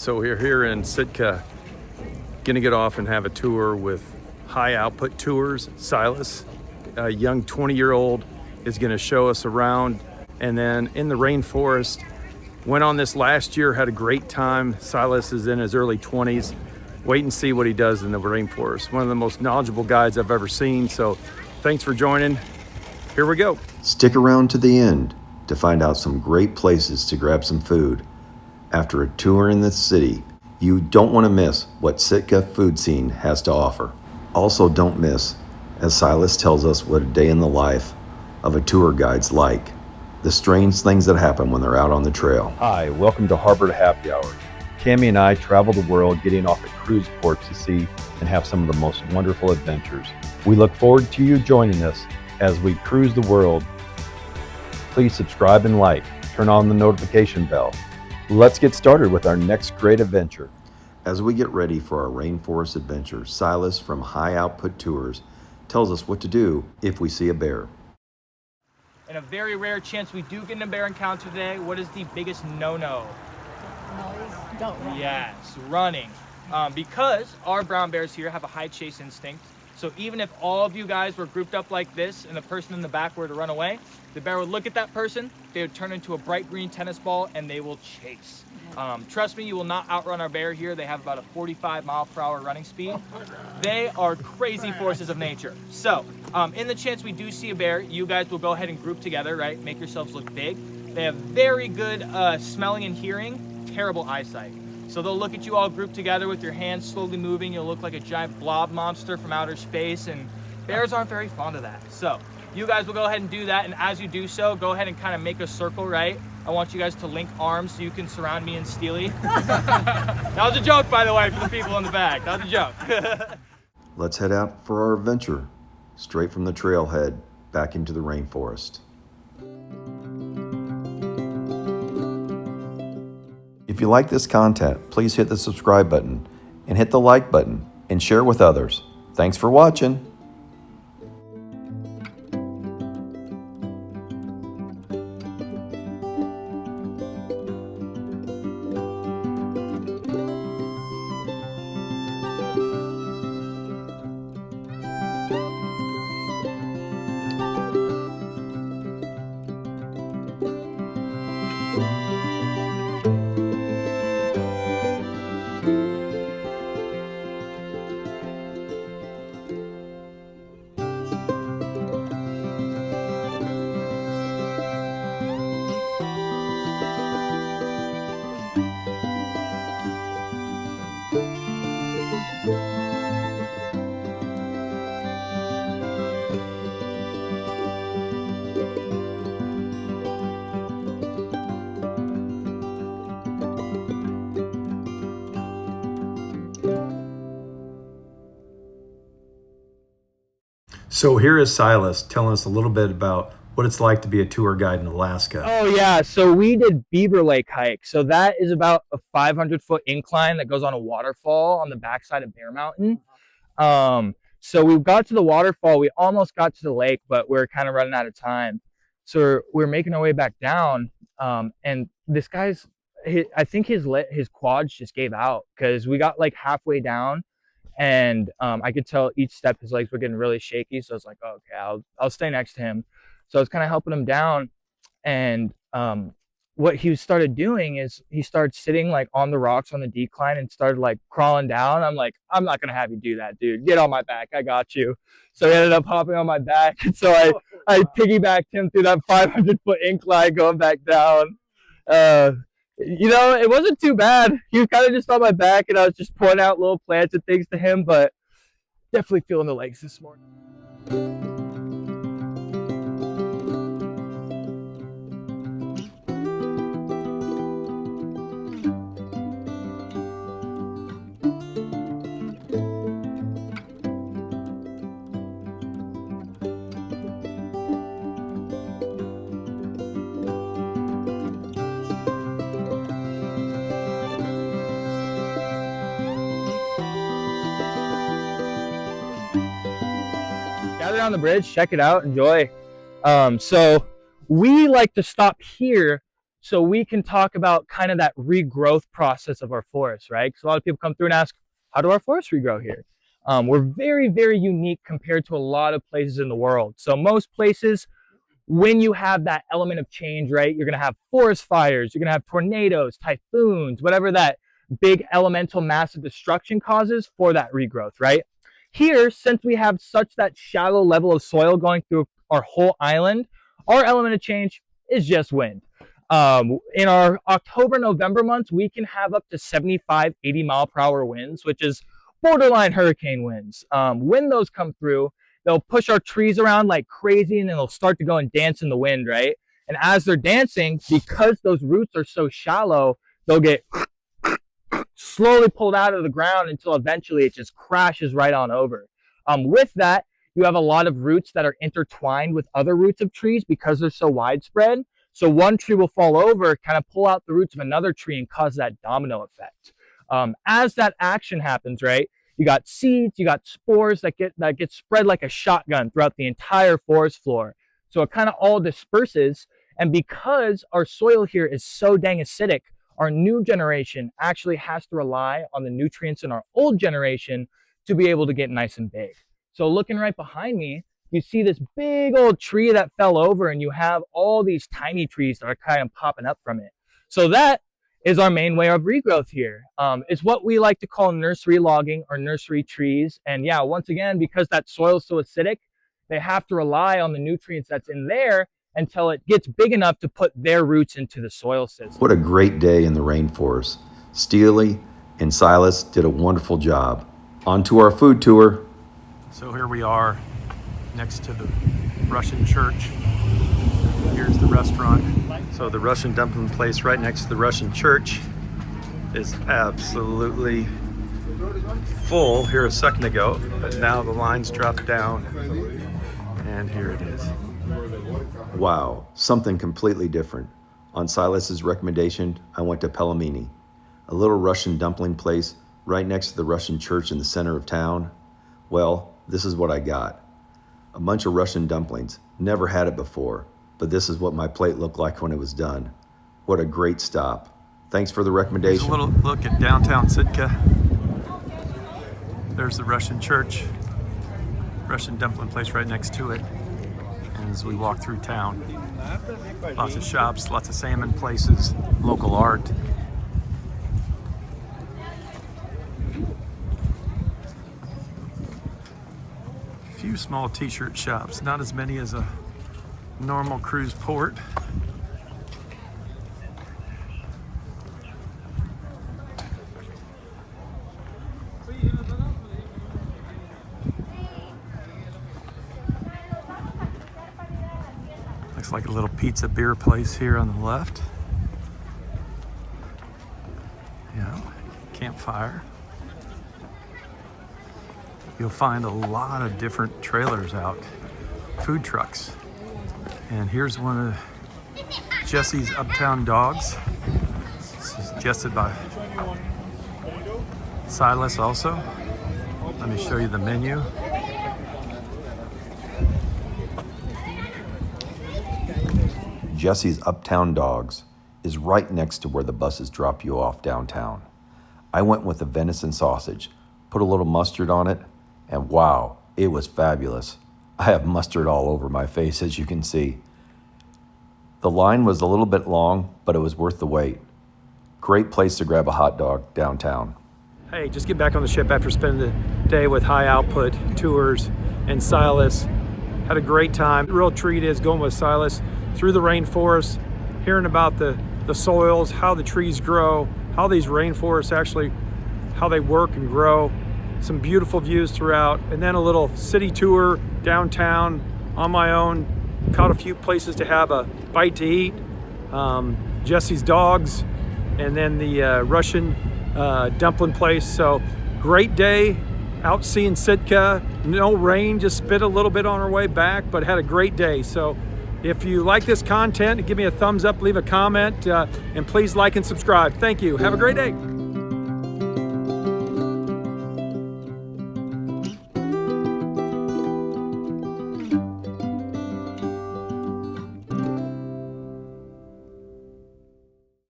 So we're here in Sitka, gonna get off and have a tour with High Output Tours. Silas, a young 20-year-old, is gonna show us around. And then in the rainforest, went on this last year, had a great time. Silas is in his early 20s. Wait and see what he does in the rainforest. One of the most knowledgeable guides I've ever seen. So thanks for joining. Here we go. Stick around to the end to find out some great places to grab some food. After a tour in the city, you don't want to miss what Sitka food scene has to offer. Also, don't miss, as Silas tells us, what a day in the life of a tour guide's like. The strange things that happen when they're out on the trail. Hi, welcome to Harbor Happy Hour. Cammie and I travel the world getting off at cruise ports to see and have some of the most wonderful adventures. We look forward to you joining us as we cruise the world. Please subscribe and like, turn on the notification bell. Let's get started with our next great adventure. As we get ready for our rainforest adventure, Silas from High Output Tours tells us what to do if we see a bear. In a very rare chance we do get a bear encounter today, what is the biggest no-no? Noise, don't run. Yes, running. Because our brown bears here have a high chase instinct, so even if all of you guys were grouped up like this and the person in the back were to run away, the bear would look at that person, they would turn into a bright green tennis ball, and they will chase. Trust me, you will not outrun our bear here. They have about a 45-mile-per-hour running speed. They are crazy forces of nature. So, in the chance we do see a bear, you guys will go ahead and group together, right? Make yourselves look big. They have very good smelling and hearing, terrible eyesight. So they'll look at you all grouped together with your hands slowly moving. You'll look like a giant blob monster from outer space, and bears aren't very fond of that. So you guys will go ahead and do that, and as you do so, go ahead and kind of make a circle, right? I want you guys to link arms so you can surround me and Steely. That was a joke, by the way, for the people in the back. That was a joke. Let's head out for our adventure, straight from the trailhead back into the rainforest. If you like this content, please hit the subscribe button and hit the like button and share with others. Thanks for watching. So here is Silas telling us a little bit about what it's like to be a tour guide in Alaska. Oh yeah, so we did Beaver Lake hike. So that is about a 500-foot incline that goes on a waterfall on the backside of Bear Mountain. So we got to the waterfall, we almost got to the lake, but we're kind of running out of time. So we're making our way back down, and this guy's, I think his quads just gave out because we got like halfway down, and I could tell each step his legs were getting really shaky. So I was like, oh, okay, I'll stay next to him. So I was kind of helping him down, and what he started doing is he started sitting like on the rocks on the decline and started like crawling down. I'm like, I'm not gonna have you do that, dude. Get on my back, I got you. So he ended up hopping on my back, and so I piggybacked him through that 500-foot incline going back down. You know, it wasn't too bad. He was kind of just on my back, and I was just pointing out little plants and things to him, but definitely feeling the legs this morning. Gather on the bridge, check it out, enjoy. So we like to stop here so we can talk about kind of that regrowth process of our forests, right? Because a lot of people come through and ask, how do our forests regrow here? We're very, very unique compared to a lot of places in the world. So most places, when you have that element of change, right, you're going to have forest fires, you're going to have tornadoes, typhoons, whatever that big elemental massive destruction causes for that regrowth, right? Here, since we have such that shallow level of soil going through our whole island, our element of change is just wind. In our October, November months, we can have up to 75, 80 mile per hour winds, which is borderline hurricane winds. When those come through, they'll push our trees around like crazy and then they'll start to go and dance in the wind, right? And as they're dancing, because those roots are so shallow, they'll get slowly pulled out of the ground until eventually it just crashes right on over. With that, you have a lot of roots that are intertwined with other roots of trees because they're so widespread. So one tree will fall over, kind of pull out the roots of another tree and cause that domino effect. As that action happens, right, you got seeds, you got spores that get spread like a shotgun throughout the entire forest floor. So it kind of all disperses. And because our soil here is so dang acidic, our new generation actually has to rely on the nutrients in our old generation to be able to get nice and big. So looking right behind me, you see this big old tree that fell over and you have all these tiny trees that are kind of popping up from it. So that is our main way of regrowth here. It's what we like to call nursery logging or nursery trees. And yeah, once again, because that soil is so acidic, they have to rely on the nutrients that's in there until it gets big enough to put their roots into the soil system. What a great day in the rainforest. Steely and Silas did a wonderful job. On to our food tour. So here we are next to the Russian church. Here's the restaurant. So the Russian dumpling place right next to the Russian church is absolutely full here a second ago, but now the lines dropped down and here it is. Wow, something completely different. On Silas's recommendation, I went to Pelomini, a little Russian dumpling place right next to the Russian church in the center of town. Well, this is what I got. A bunch of Russian dumplings. Never had it before, but this is what my plate looked like when it was done. What a great stop. Thanks for the recommendation. Here's a little look at downtown Sitka. There's the Russian church, Russian dumpling place right next to it. And as we walk through town, lots of shops, lots of salmon places, local art. A few small t-shirt shops, not as many as a normal cruise port. Looks like a little pizza beer place here on the left. Yeah, campfire. You'll find a lot of different trailers out, food trucks. And here's one of Jesse's Uptown dogs, suggested by Silas also. Let me show you the menu. Jesse's Uptown Dogs is right next to where the buses drop you off downtown. I went with a venison sausage, put a little mustard on it, and wow, it was fabulous. I have mustard all over my face, as you can see. The line was a little bit long, but it was worth the wait. Great place to grab a hot dog downtown. Hey, just get back on the ship after spending the day with High Output Tours and Silas. Had a great time. The real treat is going with Silas through the rainforest, hearing about the soils, how the trees grow, how these rainforests actually, how they work and grow. Some beautiful views throughout, and then a little city tour downtown on my own. Caught a few places to have a bite to eat. Jesse's dogs, and then the Russian dumpling place. So great day out seeing Sitka. No rain, just spit a little bit on our way back, but had a great day. So if you like this content, give me a thumbs up, leave a comment, and please like and subscribe. Thank you. Have a great day.